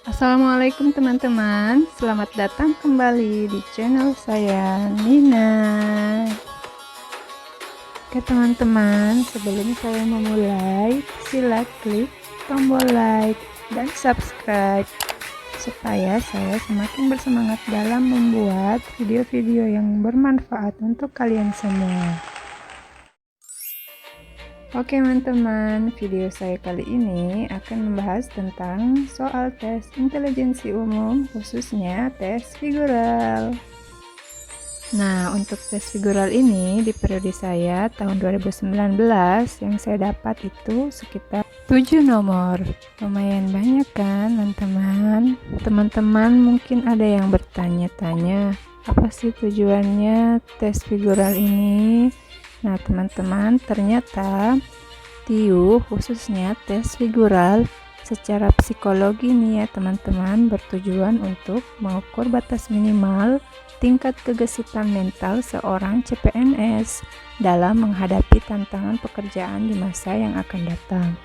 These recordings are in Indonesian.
Assalamualaikum teman-teman, selamat datang kembali di channel saya Nina. Oke teman-teman, sebelum saya memulai, sila klik tombol like dan subscribe supaya saya semakin bersemangat dalam membuat video-video yang bermanfaat untuk kalian semua. Oke teman-teman, video saya kali ini akan membahas tentang soal tes intelijensi umum, khususnya tes figural. Nah, untuk tes figural ini di periode saya tahun 2019 yang saya dapat itu sekitar 7 nomor. Lumayan banyak kan teman-teman? Teman-teman mungkin ada yang bertanya-tanya, apa sih tujuannya tes figural ini? Nah teman-teman, ternyata TIU khususnya tes figural secara psikologi nih ya teman-teman, bertujuan untuk mengukur batas minimal tingkat kegesitan mental seorang CPNS dalam menghadapi tantangan pekerjaan di masa yang akan datang,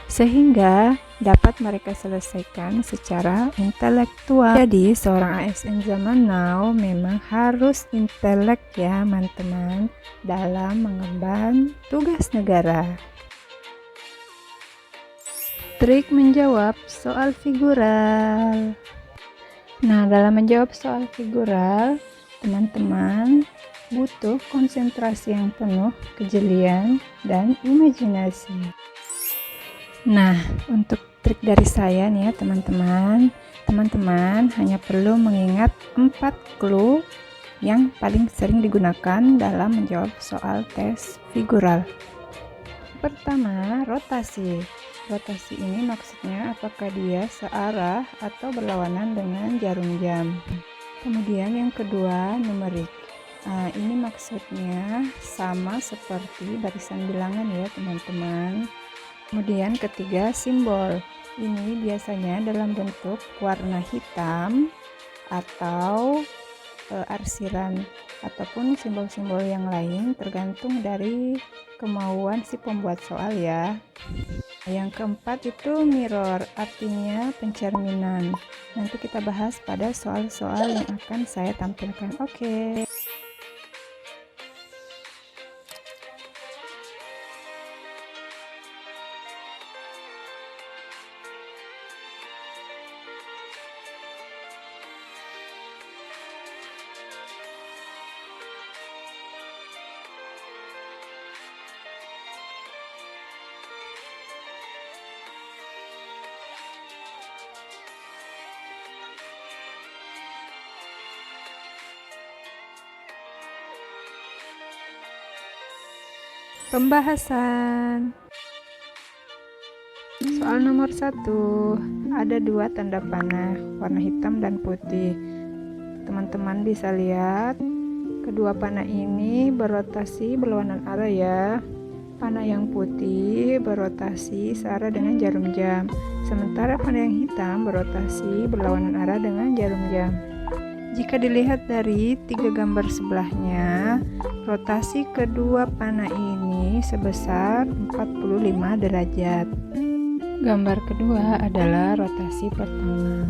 sehingga dapat mereka selesaikan secara intelektual. Jadi seorang ASN zaman now memang harus intelek ya teman-teman dalam mengemban tugas negara. Trik menjawab soal figural. Nah, dalam menjawab soal figural, teman-teman butuh konsentrasi yang penuh, kejelian, dan imajinasi. Nah, untuk trik dari saya nih ya teman-teman hanya perlu mengingat 4 clue yang paling sering digunakan dalam menjawab soal tes figural. Pertama, rotasi. Rotasi ini maksudnya apakah dia searah atau berlawanan dengan jarum jam. Kemudian yang kedua, numerik. Ini maksudnya sama seperti barisan bilangan ya teman-teman. Kemudian ketiga, simbol. Ini biasanya dalam bentuk warna hitam atau arsiran ataupun simbol-simbol yang lain, tergantung dari kemauan si pembuat soal ya. Yang keempat itu mirror, artinya pencerminan. Nanti kita bahas pada soal-soal yang akan saya tampilkan. Oke. Pembahasan. Soal nomor 1, ada 2 tanda panah, warna hitam dan putih. Teman-teman bisa lihat, kedua panah ini berotasi berlawanan arah ya. Panah yang putih berotasi searah dengan jarum jam, sementara panah yang hitam berotasi berlawanan arah dengan jarum jam. Jika dilihat dari 3 gambar sebelahnya, rotasi kedua panah ini sebesar 45 derajat. Gambar kedua adalah rotasi pertama.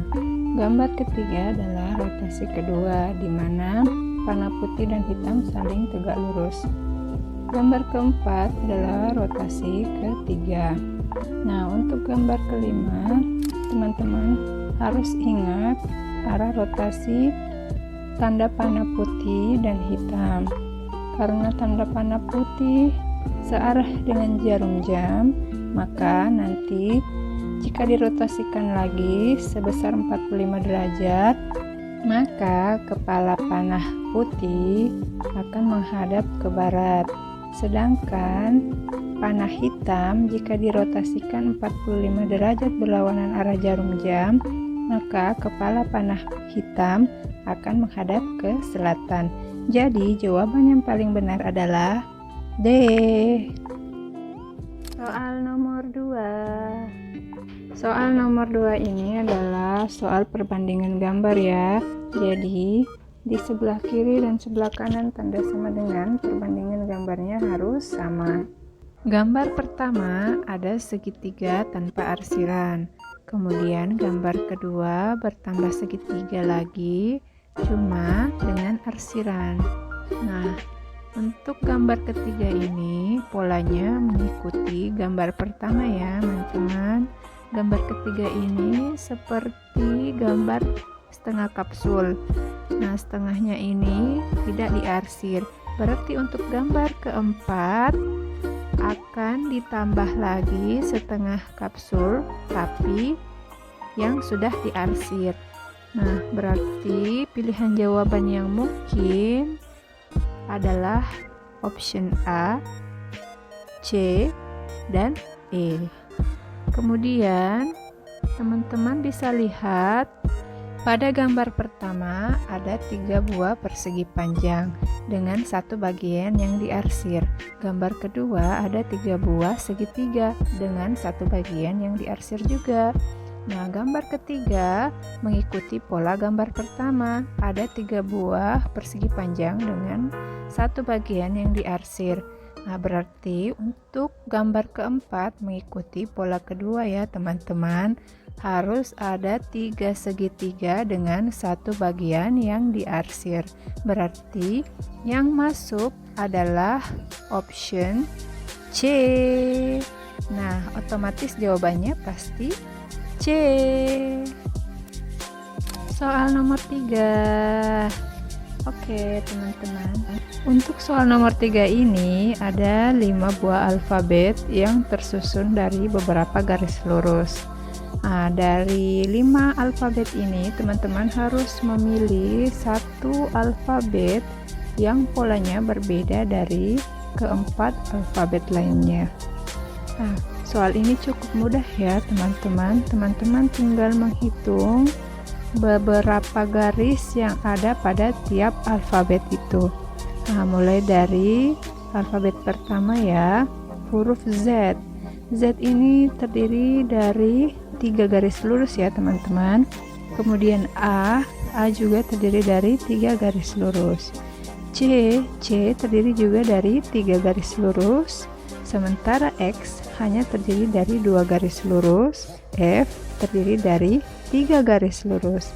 Gambar ketiga adalah rotasi kedua, di mana panah putih dan hitam saling tegak lurus. Gambar keempat adalah rotasi ketiga. Nah, untuk gambar kelima, teman-teman harus ingat arah rotasi tanda panah putih dan hitam. Karena tanda panah putih searah dengan jarum jam, maka nanti jika dirotasikan lagi sebesar 45 derajat, maka kepala panah putih akan menghadap ke barat. Sedangkan panah hitam jika dirotasikan 45 derajat berlawanan arah jarum jam, maka kepala panah hitam akan menghadap ke selatan. Jadi jawaban yang paling benar adalah D. Soal nomor 2. Soal nomor 2 ini adalah soal perbandingan gambar ya. Jadi di sebelah kiri dan sebelah kanan tanda sama dengan, perbandingan gambarnya harus sama. Gambar pertama ada segitiga tanpa arsiran. Kemudian gambar kedua bertambah segitiga lagi, cuma dengan arsiran. Nah, untuk gambar ketiga ini polanya mengikuti gambar pertama ya teman-teman. Gambar ketiga ini seperti gambar setengah kapsul. Nah, setengahnya ini tidak diarsir. Berarti untuk gambar keempat akan ditambah lagi setengah kapsul tapi yang sudah diarsir. Nah, berarti pilihan jawaban yang mungkin adalah option A, C, dan E. Kemudian teman-teman bisa lihat pada gambar pertama ada 3 buah persegi panjang dengan satu bagian yang diarsir. Gambar kedua ada 3 buah segitiga dengan satu bagian yang diarsir juga. Nah, gambar ketiga mengikuti pola gambar pertama. Ada 3 buah persegi panjang dengan satu bagian yang diarsir. Nah, berarti untuk gambar keempat mengikuti pola kedua ya teman-teman. Harus ada 3 segitiga dengan satu bagian yang diarsir. Berarti yang masuk adalah option C. Nah, otomatis jawabannya pasti C. Soal nomor 3. Oke teman-teman, untuk soal nomor 3 ini ada 5 buah alfabet yang tersusun dari beberapa garis lurus. Nah, dari 5 alfabet ini teman-teman harus memilih satu alfabet yang polanya berbeda dari keempat alfabet lainnya. Nah, soal ini cukup mudah ya teman-teman. Teman-teman tinggal menghitung beberapa garis yang ada pada tiap alfabet itu. Nah, mulai dari alfabet pertama ya, huruf Z. Z ini terdiri dari 3 garis lurus ya teman-teman. Kemudian A juga terdiri dari 3 garis lurus. C terdiri juga dari 3 garis lurus. Sementara X hanya terdiri dari 2 garis lurus. F terdiri dari 3 garis lurus.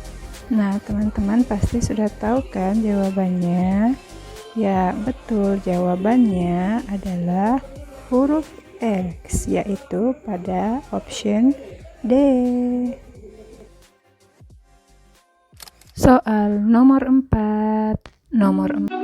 Nah, teman-teman pasti sudah tahu kan jawabannya? Ya, betul. Jawabannya adalah huruf X, yaitu pada option D. Soal nomor 4. Nomor 4.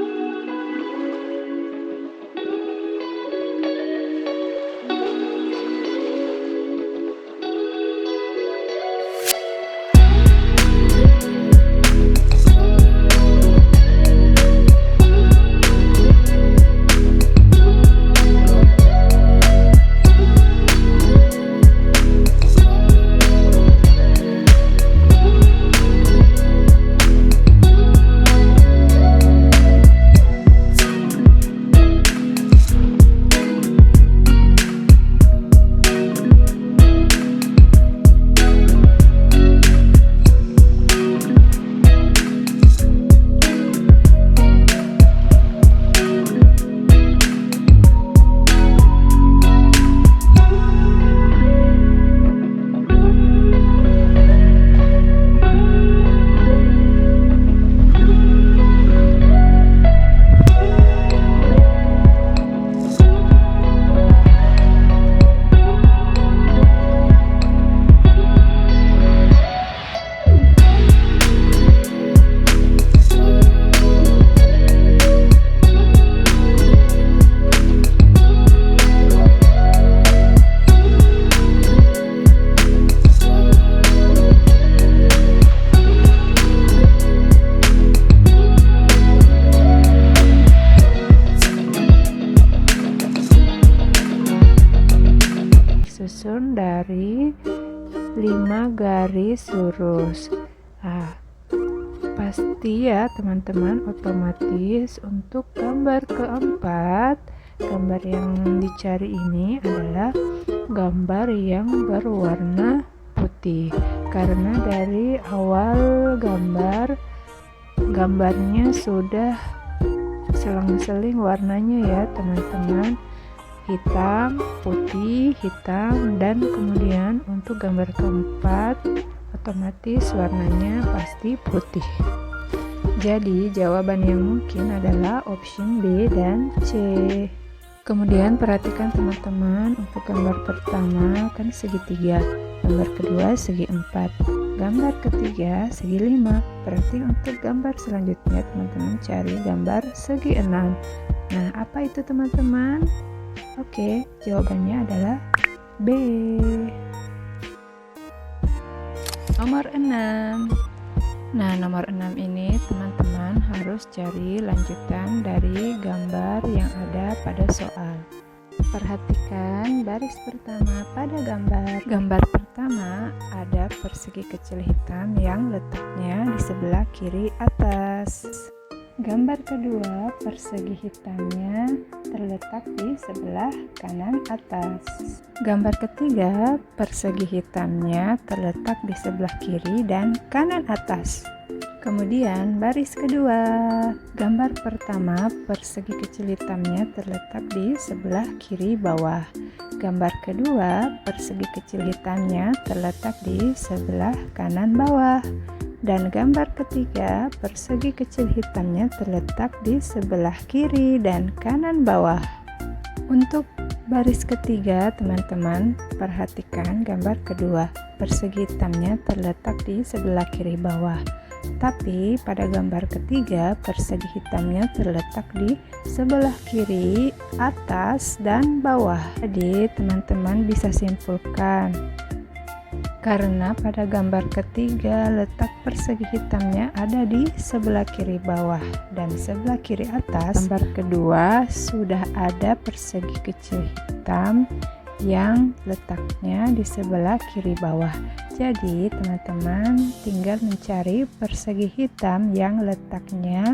Susun dari 5 garis lurus. Nah, pasti ya teman-teman, otomatis untuk gambar keempat, gambar yang dicari ini adalah gambar yang berwarna putih, karena dari awal gambarnya sudah selang-seling warnanya ya teman-teman. hitam, putih, hitam, dan kemudian untuk gambar keempat otomatis warnanya pasti putih. Jadi jawaban yang mungkin adalah option B dan C. Kemudian perhatikan teman-teman, untuk gambar pertama kan segitiga, gambar kedua segi 4, gambar ketiga segi 5. Berarti untuk gambar selanjutnya teman-teman cari gambar segi 6. Nah, apa itu teman-teman? Oke, jawabannya adalah B. Nomor 6. Nah, nomor 6 ini teman-teman harus cari lanjutan dari gambar yang ada pada soal. Perhatikan baris pertama pada gambar. Gambar pertama ada persegi kecil hitam yang letaknya di sebelah kiri atas. Gambar kedua, persegi hitamnya terletak di sebelah kanan atas. Gambar ketiga, persegi hitamnya terletak di sebelah kiri dan kanan atas. Kemudian baris kedua, gambar pertama, persegi kecil hitamnya terletak di sebelah kiri bawah. Gambar kedua, persegi kecil hitamnya terletak di sebelah kanan bawah. Dan gambar ketiga, persegi kecil hitamnya terletak di sebelah kiri dan kanan bawah. Untuk baris ketiga, teman-teman perhatikan gambar kedua, persegi hitamnya terletak di sebelah kiri bawah. Tapi pada gambar ketiga, persegi hitamnya terletak di sebelah kiri, atas, dan bawah. Jadi teman-teman bisa simpulkan, karena pada gambar ketiga letak persegi hitamnya ada di sebelah kiri bawah dan sebelah kiri atas. Gambar kedua sudah ada persegi kecil hitam yang letaknya di sebelah kiri bawah. Jadi teman-teman tinggal mencari persegi hitam yang letaknya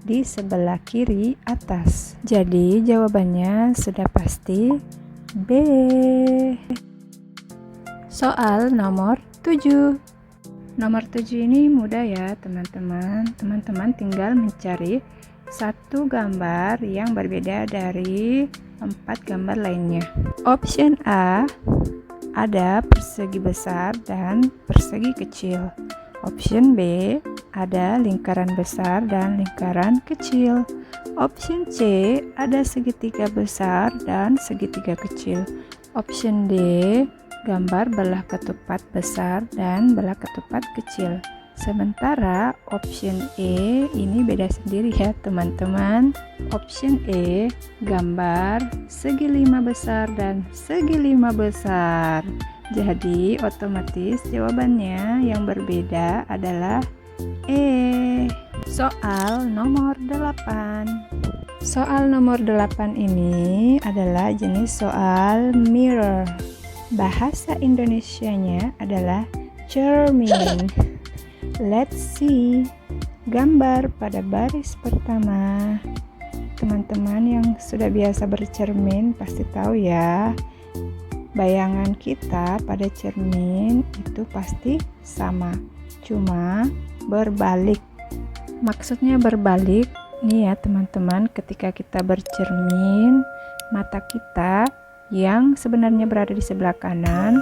di sebelah kiri atas. Jadi jawabannya sudah pasti B. Soal nomor 7. Nomor 7 ini mudah ya teman-teman. Teman-teman tinggal mencari satu gambar yang berbeda dari 4 gambar lainnya. Option A, ada persegi besar dan persegi kecil. Option B, ada lingkaran besar dan lingkaran kecil. Option C, ada segitiga besar dan segitiga kecil. Option D, gambar belah ketupat besar dan belah ketupat kecil. Sementara option E ini beda sendiri ya teman-teman. Option E, gambar segi 5 besar dan segi 5 besar. Jadi otomatis jawabannya yang berbeda adalah E. Soal nomor 8. Soal nomor 8 ini adalah jenis soal mirror. Bahasa Indonesianya adalah cermin. Let's see. Gambar pada baris pertama. Teman-teman yang sudah biasa bercermin pasti tahu ya. Bayangan kita pada cermin itu pasti sama, cuma berbalik. Maksudnya berbalik nih ya teman-teman, ketika kita bercermin, mata kita yang sebenarnya berada di sebelah kanan,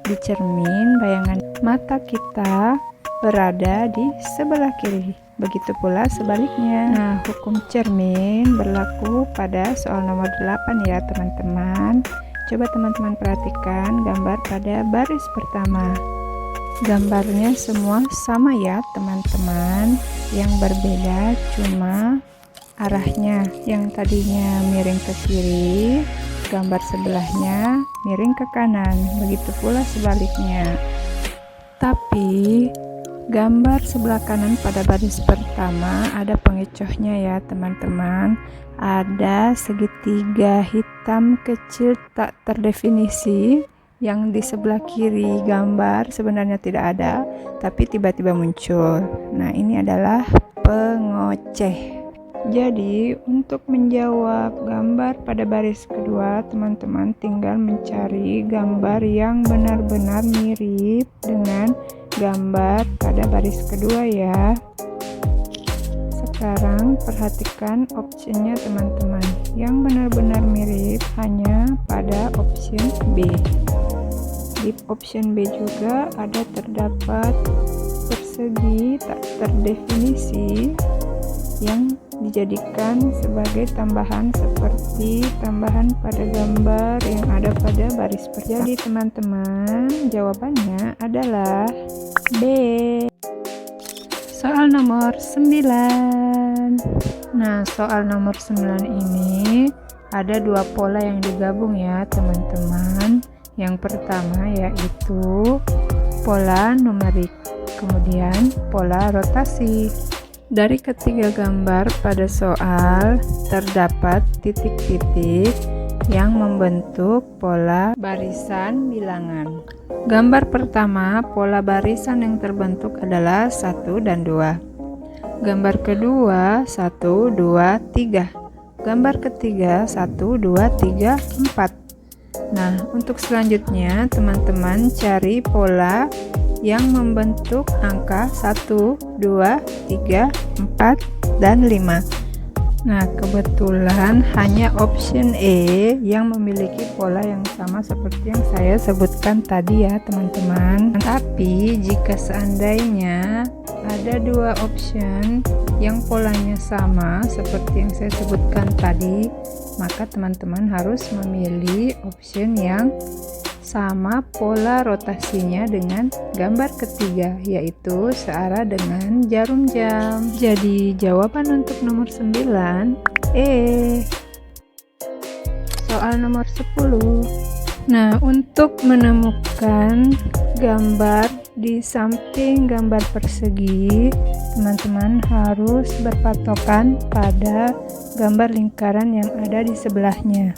di cermin bayangan mata kita berada di sebelah kiri. Begitu pula sebaliknya. Nah, hukum cermin berlaku pada soal nomor 8 ya teman-teman. Coba teman-teman perhatikan gambar pada baris pertama. Gambarnya semua sama ya teman-teman. Yang berbeda cuma arahnya. Yang tadinya miring ke kiri, gambar sebelahnya miring ke kanan, begitu pula sebaliknya. Tapi gambar sebelah kanan pada baris pertama ada pengecohnya ya teman-teman. Ada segitiga hitam kecil tak terdefinisi yang di sebelah kiri gambar sebenarnya tidak ada, tapi tiba-tiba muncul. Nah, ini adalah pengoceh. Jadi untuk menjawab gambar pada baris kedua, teman-teman tinggal mencari gambar yang benar-benar mirip dengan gambar pada baris kedua ya. Sekarang perhatikan opsinya teman-teman. yang benar-benar mirip hanya pada option B. Di option B juga ada terdapat persegi tak terdefinisi yang dijadikan sebagai tambahan seperti tambahan pada gambar yang ada pada baris pertama. Jadi teman-teman, jawabannya adalah B. Soal nomor 9. Nah, soal nomor 9 ini ada dua pola yang digabung ya teman-teman. Yang pertama yaitu pola numerik, kemudian pola rotasi. Dari ketiga gambar pada soal terdapat titik-titik yang membentuk pola barisan bilangan. Gambar pertama, pola barisan yang terbentuk adalah 1 dan 2. Gambar kedua, 1, 2, 3. Gambar ketiga, 1, 2, 3, 4. Nah, untuk selanjutnya teman-teman cari pola yang membentuk angka 1, 2, 3, 4, dan 5. Nah, kebetulan hanya option E yang memiliki pola yang sama seperti yang saya sebutkan tadi ya teman-teman. Tapi jika seandainya ada dua option yang polanya sama seperti yang saya sebutkan tadi, maka teman-teman harus memilih option yang sama pola rotasinya dengan gambar ketiga, yaitu searah dengan jarum jam. Jadi jawaban untuk nomor 9 E. Soal nomor 10. Nah, untuk menemukan gambar di samping gambar persegi, teman-teman harus berpatokan pada gambar lingkaran yang ada di sebelahnya.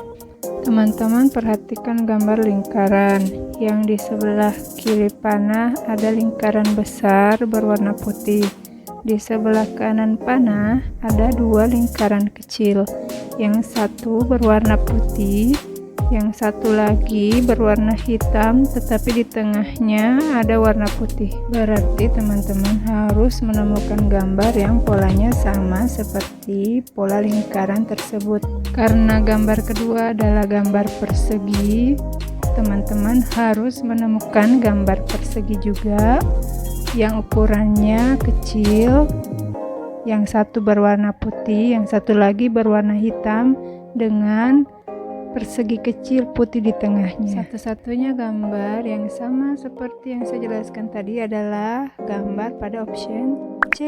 Teman-teman perhatikan gambar lingkaran yang di sebelah kiri panah ada lingkaran besar berwarna putih. Di sebelah kanan panah ada dua lingkaran kecil, yang satu berwarna putih, yang satu lagi berwarna hitam, tetapi di tengahnya ada warna putih. Berarti teman-teman harus menemukan gambar yang polanya sama seperti pola lingkaran tersebut. Karena gambar kedua adalah gambar persegi, teman-teman harus menemukan gambar persegi juga yang ukurannya kecil, yang satu berwarna putih, yang satu lagi berwarna hitam dengan persegi kecil putih di tengahnya. Satu-satunya gambar yang sama seperti yang saya jelaskan tadi adalah gambar pada option C.